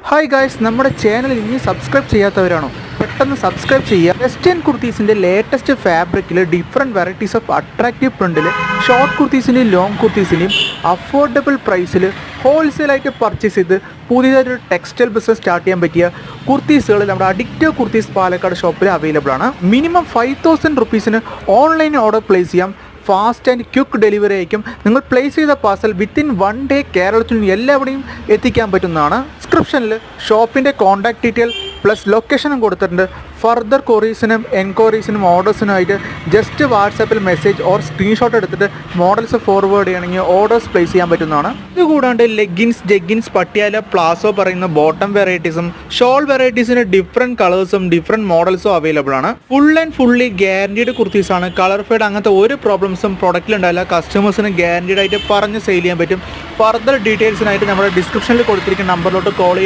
Hi guys, നമ്മുടെ channel ഇനി subscribe ചെയ്യാത്തവരാണോ? പെട്ടെന്ന് സബ്സ്ക്രൈബ് ചെയ്യുക. വെസ്റ്റേൺ കുർത്തീസിൻ്റെ ലേറ്റസ്റ്റ് ഫാബ്രിക്കിൽ ഡിഫറെൻറ്റ് വെറൈറ്റീസ് ഓഫ് അട്രാക്റ്റീവ് പ്രിൻറ്റിൽ ഷോർട്ട് കുർത്തീസിൻ്റെയും ലോങ് കുർത്തീസിൻ്റെയും അഫോർഡബിൾ പ്രൈസിൽ ഹോൾസെയിലായിട്ട് പർച്ചേസ് ചെയ്ത് പുതിയതായിട്ടൊരു ടെക്സ്റ്റൈൽ ബിസിനസ് സ്റ്റാർട്ട് ചെയ്യാൻ പറ്റിയ കുർത്തീസുകൾ നമ്മുടെ അഡിക്റ്റീവ് കുർത്തീസ് പാലക്കാട് ഷോപ്പിൽ അവൈലബിൾ ആണ്. മിനിമം 5000 റുപ്പീസിന് ഓൺലൈൻ ഓർഡർ പ്ലേസ് ചെയ്യാം. ഫാസ്റ്റ് ആൻഡ് ക്വിക്ക് ഡെലിവറി ആയിരിക്കും. നിങ്ങൾ പ്ലേസ് ചെയ്ത പാർസൽ വിത്തിൻ 1 ഡേ കേരളത്തിൽ എല്ലാവിടെയും എത്തിക്കാൻ പറ്റുന്നതാണ്. ഡിസ്ക്രിപ്ഷനിൽ ഷോപ്പിൻ്റെ കോൺടാക്ട് ഡീറ്റെയിൽ പ്ലസ് ലൊക്കേഷനും കൊടുത്തിട്ടുണ്ട്. ഫർദർ കൊറീസിനും എൻക്വയറീസിനും ഓർഡേഴ്സിനുമായിട്ട് ജസ്റ്റ് വാട്സാപ്പിൽ മെസ്സേജ് ഓർ സ്ക്രീൻഷോട്ട് എടുത്തിട്ട് മോഡൽസ് ഫോർവേഡ് ചെയ്യണമെങ്കിൽ ഓർഡേഴ്സ് പ്ലേസ് ചെയ്യാൻ പറ്റുന്നതാണ്. ഇതുകൂടാണ്ട് ലെഗിൻസ്, ജെഗിൻസ്, പട്ടിയാല, പ്ലാസോ പറയുന്ന ബോട്ടം വെറൈറ്റീസും ഷോൾ വെറൈറ്റീസിന് ഡിഫറെൻറ്റ് കളേഴ്സും ഡിഫറെൻറ്റ് മോഡൽസും അവൈലബിൾ ആണ്. ഫുൾ ആൻഡ് ഫുള്ളി ഗ്യാരണ്ടീഡ് കുർത്തീസാണ്. കളർ ഫെയ്ഡ് അങ്ങനത്തെ ഒരു പ്രോബ്ലംസും പ്രൊഡക്റ്റിലുണ്ടാവില്ല. കസ്റ്റമേഴ്സിന് ഗ്യാരണ്ടീഡ് ആയിട്ട് പറഞ്ഞ് സെയിൽ ചെയ്യാൻ പറ്റും. ഫർദർ ഡീറ്റെയിൽസിനായിട്ട് നമ്മുടെ ഡിസ്ക്രിപ്ഷനിൽ കൊടുത്തിരിക്കുന്ന നമ്പറിലോട്ട് കോൾ ചെയ്യണം.